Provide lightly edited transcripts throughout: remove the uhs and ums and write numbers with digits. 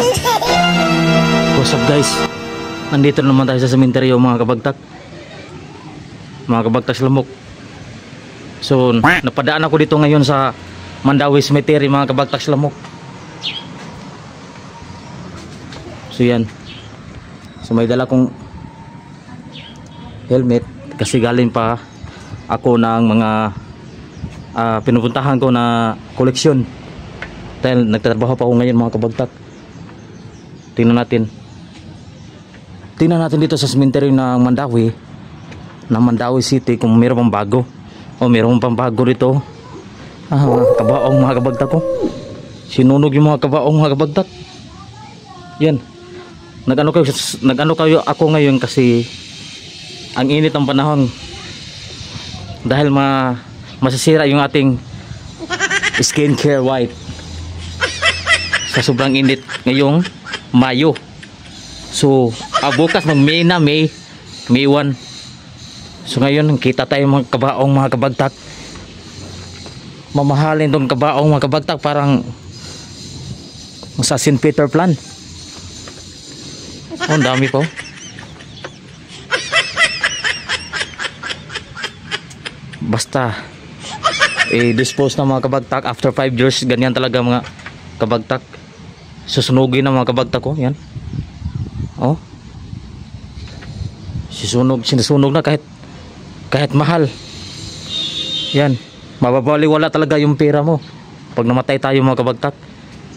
What's up guys? Nandito naman tayo sa sementeryo mga kabagtak. Mga kabagtak lamok. So napadaan ako dito ngayon sa Mandawi Cemetery mga kabagtak lamok. So yan. So may dala kong helmet kasi galing pa ako ng mga pinupuntahan ko na koleksyon. Dahil nagtatrabaho pa ako ngayon mga kabagtak. Tingnan natin dito sa cemetery ng Mandawi, na Mandawi City, kung mayroon pang bago o mayroon pang bago dito. Kabaong mga kabagtak ko. Sinunog yung mga kabaong mga kabagtak. Yan. Nag-ano kayo ako ngayon kasi ang init ng panahon. Dahil masasira yung ating skincare white sa sobrang init ngayong Mayo. So bukas mag-May na, May 1. So ngayon kita tayo mga kabaong mga kabagtak. Mamahalin tong kabaong mga kabagtak, parang sa St. Peter Plan. Ang dami po. Basta dispose na mga kabagtak after 5 years. Ganyan talaga mga kabagtak. Susunugin na mga kabagtak ko. Yan. Oh. Sinusunog na kahit mahal. Yan. Mababaliwala talaga yung pera mo. Pag namatay tayo mga kabagtak,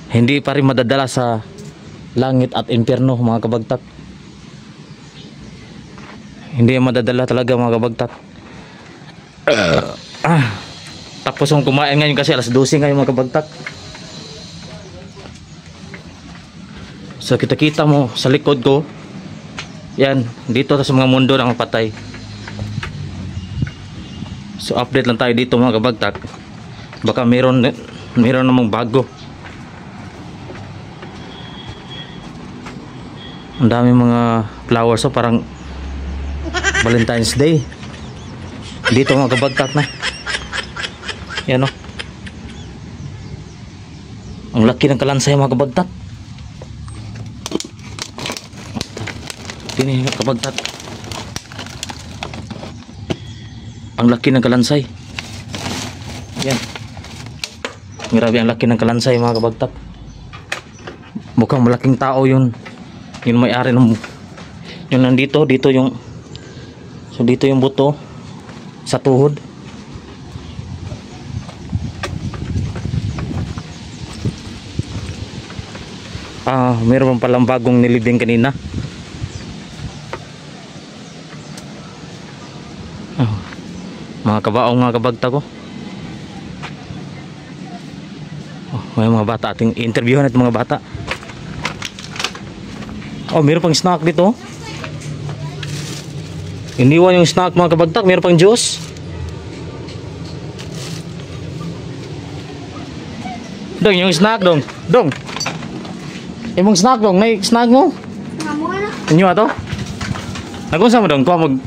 hindi pa rin madadala sa langit at impyerno mga kabagtak. Hindi madadala talaga mga kabagtak. Tapos kung kumain ngayon kasi alas 12 ngayon mga kabagtak. So kita mo sa likod ko. Yan, dito sa mga mundo ng patay. So update lang tayo dito mga kabagtak. Baka meron namang bago. Ang dami mga flowers, so parang Valentine's Day. Dito mga kabagtak na. Yan o. Ang laki ng kalansay mga kabagtak. Ini mga kabagtak. Ang laki ng kalansay. Yan. Grabe ang laki ng kalansay mga kabagtak. Mukhang malaking tao yun. Yung may-ari ng yung nandito, dito yung buto sa tuhod. Meron palang bagong nilibing kanina. Mga kabaong mga kabagtak ko. May mga bata ating interviewin natin mga bata. Meron pang snack dito. Iniwan yung snack mga kabagtak. Meron pang juice. Dong, yung snack dong. Dong. Imong snack dong. May snack mo? Inyo ato? Nagunsa mo dong? Kuha mag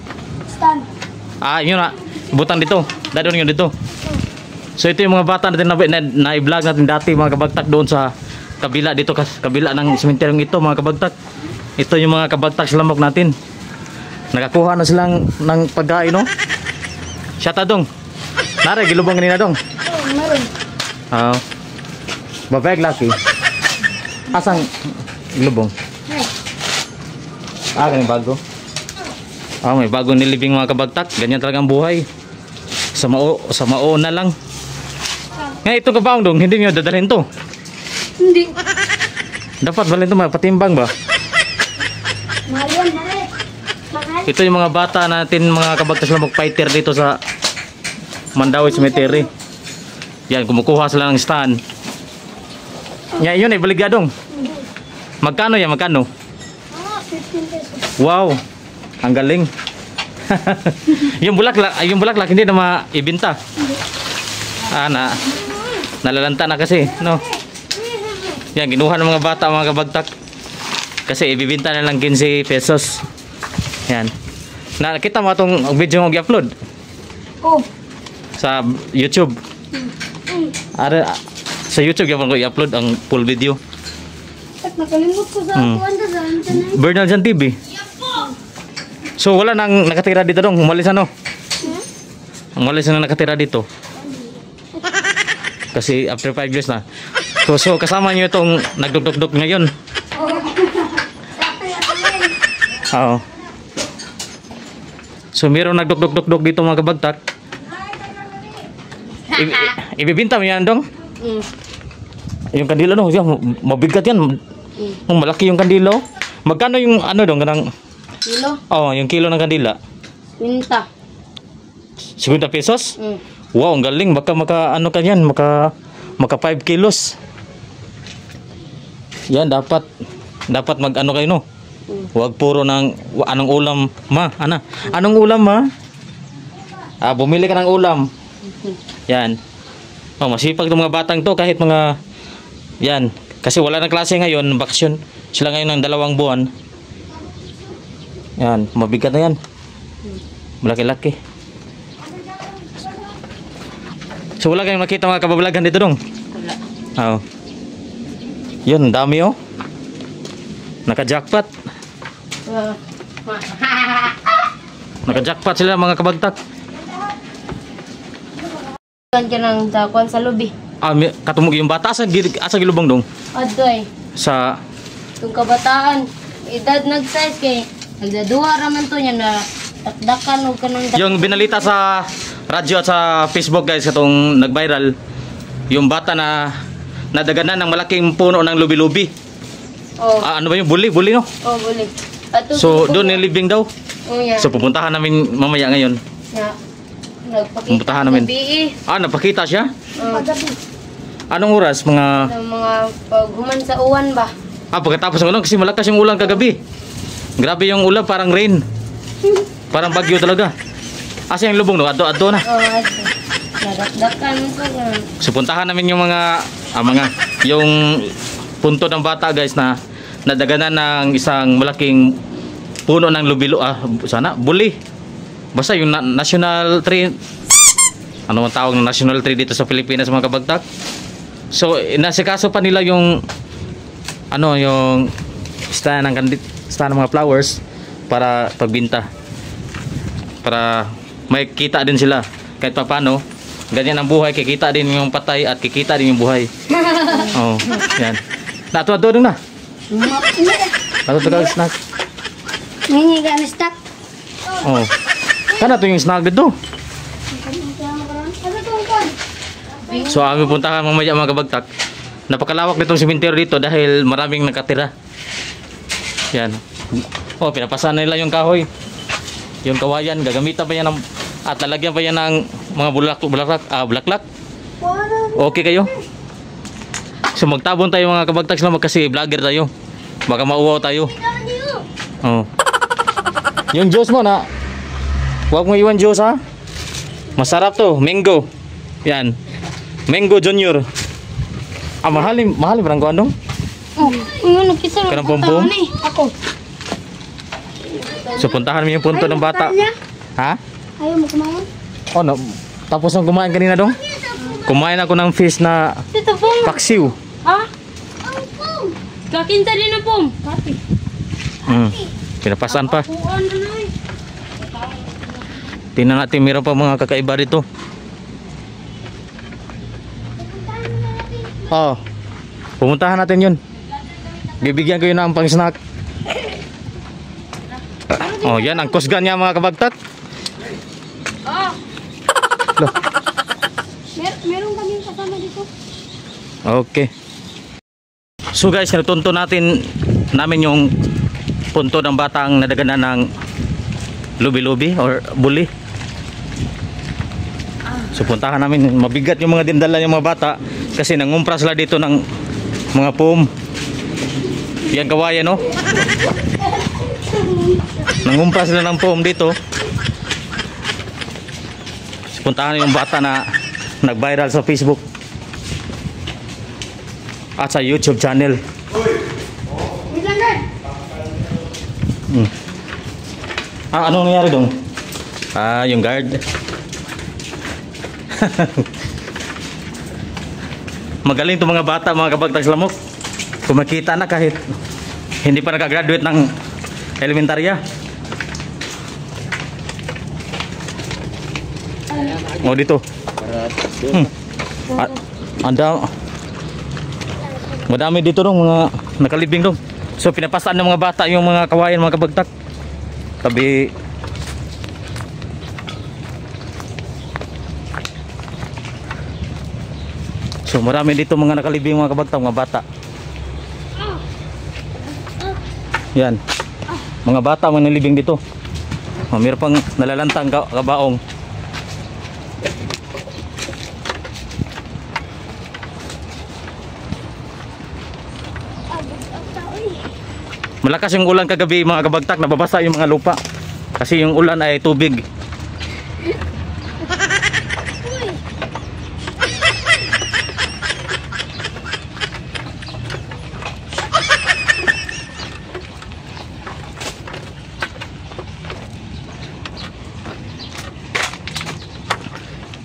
stand. Inyo na. Butang dito. Dadon nyo dito. So ito yung mga bata natin na i-vlog natin dati mga kabagtak, doon sa kabila dito, kabila ng sementeryong ito mga kabagtak. Ito yung mga kabagtak lamok natin. Nakakuha na silang ng pagkain, no? Siyata dong. Nare, gilubang kanina dong. Meron. Babag laki. Asang gilubong? Kaning bago. May bagong nilibing mga kabagtak. Ganyan talagang buhay. Sa mao na lang. Ngayon itong kabaong dong, hindi nyo dadalhin to? Hindi. Dapat balhin to, patimbang ba? Ito yung mga bata natin mga kabagtak sila mag-fighter dito sa Mandawi Cemetery. Yan, kumukuha sila ng stand. Yan, yun ay baligadong. Magkano yan, magkano? 15 pesos. Wow, ang galing. yung bulaklak hindi na maibenta. Nalalanta na kasi, no? Yan, ginuha ng mga bata mga kabagtak. Kasi ibibenta na lang 15 pesos. Yan. Nakita mo itong video mo i-upload? Sa YouTube. Sa YouTube yung i-upload ang full video. Nakalimot ko sa akuan sa internet. Bernal Jan TV. So wala nang nakatira dito dong, umalis ano? Umalis na nakatira dito. Kasi after 5 years na. So kasama niyo itong nagdugdugdug ngayon. Oo. So meron nagdugdugdug dito mga kabagtak. Ibibinta mo yan dong? Yung kandila no, mabigat yan. Malaki yung kandila. Magkano yung ano dong? Kilo? Oh, yung kilo ng kandila. Pinta. 50 pesos? Wow, ang galing. Baka ano ka yan, maka 5 kilos. Yan, dapat mag ano kayo no? Huwag puro ng anong ulam ma, ana. Anong ulam ma? Bumili ka ng ulam. Yan. Oh, masipag ng mga batang to kahit mga yan. Kasi wala na klase ngayon, bakasyon. Sila ngayon ng 2 buwan. Yan, mabigat na yan. Malaki-laki. So wala kayong nakita mga kababalagan dito dong? Wala. Oo. Yun, dami oh. Naka-jackpot. Naka-jackpot sila mga kabagtak. Kan ka ng dakuan sa lobby. Katumog yung bata asa gilubong dong? Adoy. Sa Itong kabataan. Edad nag-size kay nagdaduwa raman to niya na dakdakan o kanang yung binalita sa radyo at sa Facebook guys katong nag-viral yung bata na nadaganan ng malaking puno ng lubi-lubi. Oh. Ano ba yung buli no? Oh, buli. Ato So doon nilibing daw. Oh, yeah. So pupuntahan namin mamaya ngayon. Yeah. Nagpakita. Pupuntahan namin. Gabi. Napakita siya? Gabi. Anong oras? Mga Ng mga paghuman sa uwan ba? pagkatapos ng ulan kasi malakas yung ulan kagabi. Grabe yung ulan, parang rain. Parang bagyo talaga. Asa yung lubong no? Adto na. Oh, ato. Nadakdakan ko na. So puntahan namin yung mga yung punto ng bata guys na nadaganan ng isang malaking puno ng buli. Basta yung national tree. Ano ang tawag ng national tree dito sa Pilipinas mga kabagtak? So inasikaso pa nila yung yung stand ng mga flowers para pagbinta. Para may kita din sila kahit paano. Ganyan ang buhay, kikita din yung patay at kikita din yung buhay. Oh, yan. Natuwa na. Natuwa snack. Ngingi ka na stock. Oh. Kana to yung snack dito. So ang pupuntahan mamaya mga kabagtak. Napakalawak nitong simenteryo dito dahil maraming nakatira. Yan. Oh, pinapasan nila yung kahoy. Yung kawayan, gagamitan pa yan at lalagyan pa yan ng mga bulaklak. Okay kayo? So magtabon tayo mga kabagtak sila kasi vlogger tayo. Baka mauwaw tayo. Oh. Yung juice mo na. Huwag mo iwan juice ha. Masarap to, mango. Yan. Mango Junior. Mahalin parang kuan dong. Oh, ano kita Kanang pompom? Ako. So puntahan mo yung punto ng bata. Ha? Ayaw mo kumain? Oh no. Tapos nang kumain kanina dong. Kumain ako ng fish na Dito pong. paksiw. Ha? Ang pom. Kakinta din ang pom. Kapi. Pinapasan pa. Kuan na na. Tingnan natin meron pa mga kakaiba dito. Oh. Pumuntahan natin 'yun. Bibigyan ko 'yun ng pang-snack. Oh, yan ang kusgan niya mga kabagtat. Oh. Loh. Meron kami kasama dito. Okay. So guys, natunto namin yung punto ng batang nadaganan ng lubi-lubi or buli. So puntahan namin, mabigat yung mga dindala ng mga bata kasi nangumpra sila dito ng mga pom. Yan kawayan no. Nangumpra sila ng pom dito. So, puntahan yung bata na nag-viral sa Facebook at sa YouTube channel. Anong nangyari dong? Yung guard. Magaling itong mga bata, mga kabagtag lamok. Kumakita na kahit hindi pa nakagraduate ng elementarya. Oh, dito. Anda. Madami dito dong mga nakalibing dong. So pinapasaan ng mga bata yung mga kawayan, mga kabagtak. Tabi. So marami dito mga nakalibing, mga kabagtak, mga bata. Yan. Mga bata mga nalibing dito. Mayroon pang nalalantang kabaong. Malakas yung ulan kagabi, mga kabagtak, nababasa yung mga lupa. Kasi yung ulan ay tubig.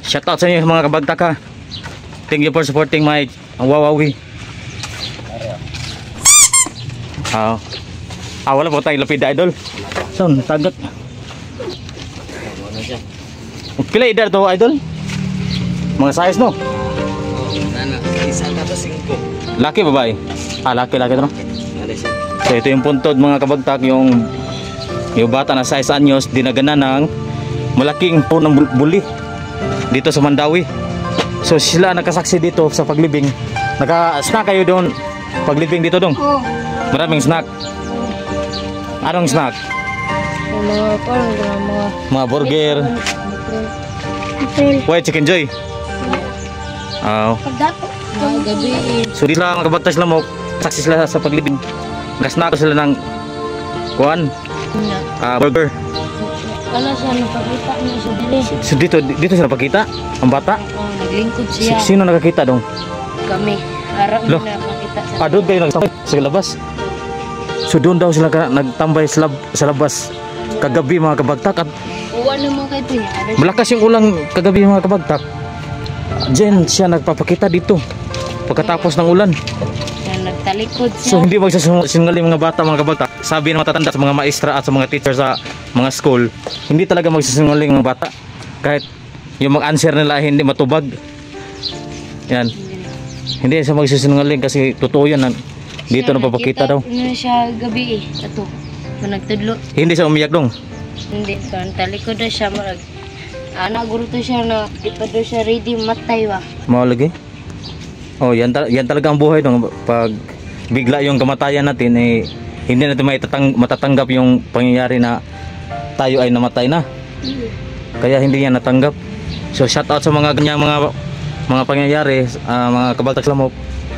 Shoutout sa inyo mga kabagtak ha. Thank you for supporting my Wawawi. Wala po tayong lapida, idol. Son, tagat. Pila edad to, idol? Mga size, no? Isa na to 5. Laki, babae? Laki to, no? So, ito yung puntod, mga kabagtak, yung bata na size anyos, dinagana ng malaking punong buli dito sa Mandawi. So, sila nakasaksi dito sa paglibing. Naka-snack kayo doon paglibing dito dong? Maraming snack. Anong snack? Mga burger. Wait, chicken joy. So di lang magkabagtas sila mo, saksi sila sa paglibing. Naka-snack sila ng kuan, burger. Wala siya napakita niya sa dili. So dito sila pakita ang bata. Naglingkod siya. Sino nakakita dong? Kami. Harap Lo. na nakakita sa Doon kayo nagtambay sa labas. So doon daw sila nagtambay sa labas kagabi, mga kabagtak. At uwan naman kayo niya. malakas yung ulang kagabi, mga kabagtak. Diyan siya nagpapakita dito pagkatapos ng ulan. Nagtalikod siya. So hindi magsasinungaling mga bata, mga kabagtak. Sabi ng matatanda sa mga maestra at sa mga teacher sa mga school, hindi talaga magsasinungaling mga bata. Kahit yung mag-answer nila hindi matubag. Yan. Hindi siya magsasinungaling kasi totoo yan. Dito na papakita daw. Ano siya gabi Ito. Nagtudlo. Hindi siya umiyak dong. Hindi. Talikod na siya. Anak guro to siya na di pa daw siya ready matay wa. Maulagi. Oh, yan talaga ang buhay dong. Pag bigla yung kamatayan natin, hindi natin matatanggap yung pangyayari na tayo ay namatay na. Kaya hindi yan natanggap. So shout out sa mga ganyan mga pangyayari, mga kabagtak lamok.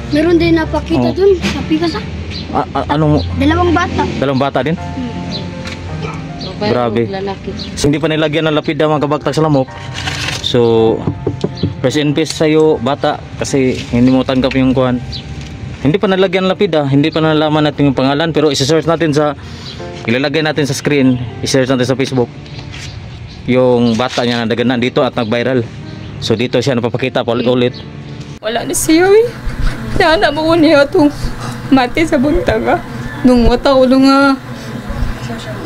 Meron din napakita dun sa Picasa. Anong Dalawang bata. dalawang bata din? Grabe. Lalaki. So, hindi pa nilagyan ng lapida, mga kabagtak sa lamok. So rest in peace sa'yo bata, kasi hindi mo tanggap yung kuhan. Hindi pa nalagyan ng lapida, hindi pa nalaman natin yung pangalan, pero isa-search natin ilalagay natin sa screen, i-search natin sa Facebook yung bata niya na daganan dito at nag-viral. So dito siya napapakita paulit-ulit. Wala na siya eh. Nahanap mo niya itong mati sa buntaga. Nung wata ko nga.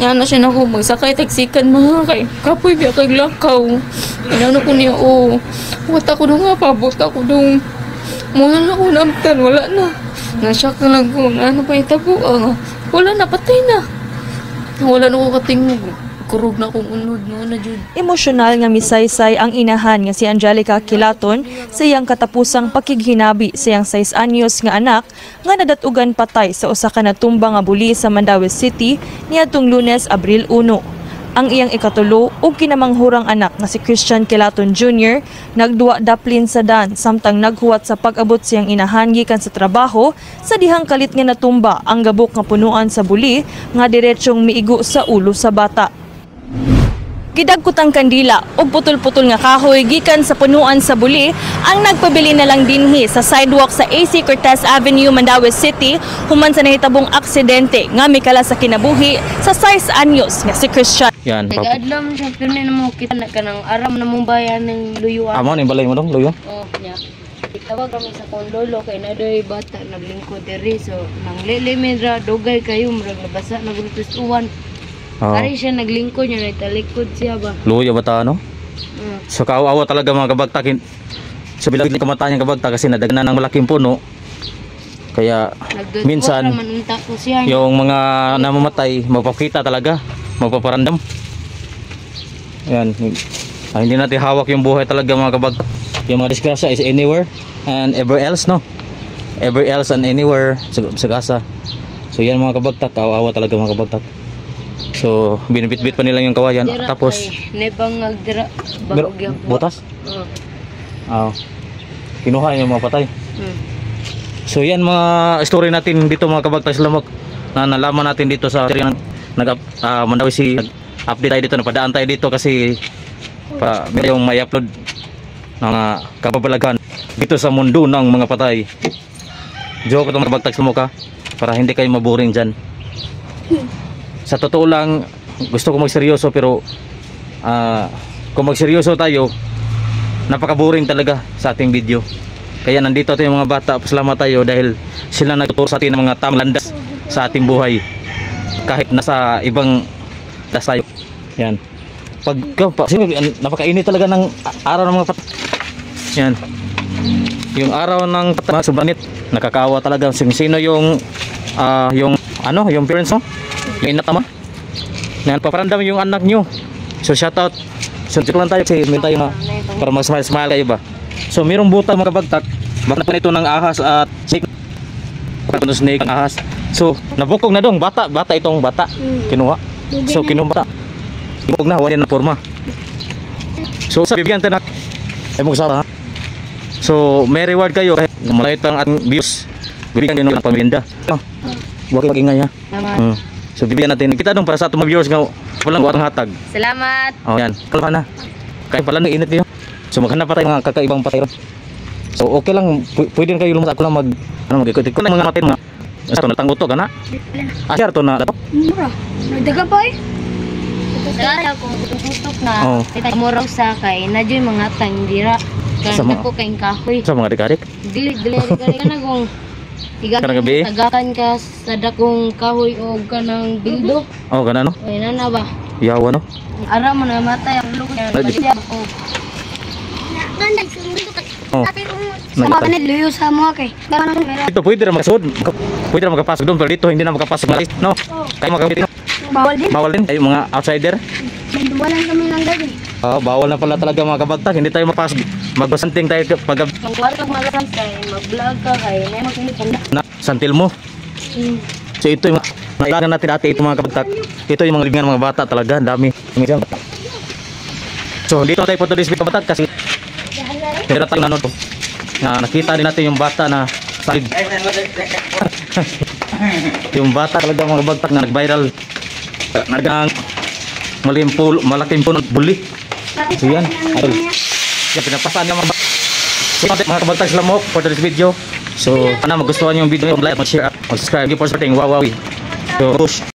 Yan na siya na ko magsakay taksikan mga kay kapoy biya kay lakaw. Inano ko niya wata ko nga pabot ako dong. Muna na ko namtan, wala na. Nasyak na lang ko. Ano pa itabo? Wala na, patay na. Wala na ko katingog. Kurog na akong unod no na jud. Emosyonal nga misaysay ang inahan nga si Angelica Kilaton sa iyang katapusang pakighinabi sa iyang 6 anyos nga anak nga nadatugan patay sa usa ka natumba nga buli sa Mandaue City niadtong Lunes, Abril 1. Ang iyang ikatulo ug kinamanghurang anak nga si Christian Kilaton Jr. nagduwa daplin sa dan samtang naghuwat sa pag-abot siyang inahan gikan sa trabaho sa dihang kalit nga natumba ang gabok nga punuan sa buli nga diretsyong miigo sa ulo sa bata. Gidagkot ang kandila ug putol-putol nga kahoy gikan sa punuan sa buli ang nagpabili na lang dinhi sa sidewalk sa AC Cortez Avenue, Mandaue City human sa nahitabong aksidente nga mikala sa kinabuhi sa 6 anyos nga si Christian. Yan. Nag-adlaw mo siya pero na mo kita na kanang aram na mong bayan ng luyuan. Amo ni balay mo dong, luyo. Oh, yeah. Tawag kami sa kong lolo kay na doy bata naglingkod diri so nang lilimin ra dugay kayo murag nabasa nagrutus uwan. Oo. Kari siya naglingkod niya nagtalikod siya ba. Luya ba ta ano? Mm. So kaawa talaga mga kabagtakin. Sa bilang kamatayan ng kabagta kasi nadagnan ng malaking puno. Kaya Nagdudwa minsan ra man unta ko siya. yung mga namamatay mapapakita talaga, mapaparandam. Yan. Hindi natin hawak yung buhay talaga mga kabagta. Yung mga disgrasya is anywhere and ever else, no? Ever else and anywhere sa gasa. So yan mga kabagtak, kaawa talaga mga kabagtak. So binibit-bit pa nila yung kawayan. Dira Tapos kay nebang nagdira Pero, bagog butas? Oh. Kinuha yung mga patay. Mm. So yan mga story natin dito mga kabagtak sa Lamok na nalaman natin dito sa Mandawi si update tayo dito, napadaan tayo dito kasi meron yung may upload ng kababalaghan dito sa mundo ng mga patay. Joke itong kabagtak sa Lamok para hindi kayo maboring dyan. Sa totoo lang gusto ko magseryoso pero kung magseryoso tayo napaka-boring talaga sa ating video. Kaya nandito tayo mga bata, pasalamat tayo dahil sila nagtuturo sa atin ng mga tamang landas sa ating buhay. Kahit nasa ibang landas tayo. Yan. Napakainit talaga ng araw ng mga patay. Yan. Yung araw ng patay, subanit, nakakawa talaga. Sino yung yung parents mo? Yung inatama? Yan, paparandam yung anak nyo. So shout out. So lang tayo kasi may tayo para mag-smile kayo ba? So mayroong buta mga kabagtak. Baka pa nito ng ahas at snake. Baka ito snake ang ahas. So nabukog na dong bata itong bata. Kinuha. So kinuha bata. Ibog na wala na forma. So sa bibigyan tayo na ay mo ha. So may reward kayo kahit malayo ang ating views. Bibigyan kayo ng pamilya. Huwag mag-ingay ha. So bibigyan natin. Kita dong para sa atong mga viewers nga walang watang hatag. Salamat. Oh yan. Kalma na. Kaya pala nang init niyo. So maghanap pa tayo mga kakaibang patay. So okay lang, pwede kayo lumasa ako lang mag-ikot-ikot ng mga matay mga. Ito natangguto ka na? Asyar to na dapat? Mura. Nagdaga pa eh. Kaya ako tutok na. Oo. Kita mo raw sa kay nadyoy mga tangdira. Sa Kaya mga- ko kayong kahoy. Sa mga dikarik? Dili ka na kung Kanang gabi? tagakan ka sa dakong kahoy o kanang bildo. Oh, gana no? Ay na ba? Yawa no? Ara mo na matay ang luko niya. Ay, di- Balik ako. Ganda, sumundo ka. Oh. Sa mga kanil, luyo sa mga kay. Gano'n ako meron. Dito pwede na makasud. Pwede na makapasok doon pero dito hindi na makapasok na no? Kayo makapit no? Bawal din. Bawal din kayo mga outsider. May duwalan kami ng gabi. Oh, bawal na pala talaga mga kabagtak. Hindi tayo mapasok. Magbasanting tayo pag Kung wala kang malakas kay mag-vlog ka kay may magkilipanda. na santil mo. So ito yung mga ilagan natin dati ito mga kabagtak. Ito yung mga libingan ng mga bata talaga, ang dami. So dito tayo photo display kabagtak kasi pero tayo na to. Na nakita din natin yung bata na salid. Yung bata talaga mga kabagtak na nag-viral. Nagang malaking puno bully. So yan, idol. Yan pinapasaan ng mga kabagtak sa Lamok for this video. So, sana magustuhan yung video, like, mag-share, mag-subscribe, give for supporting Wawawi. So, push.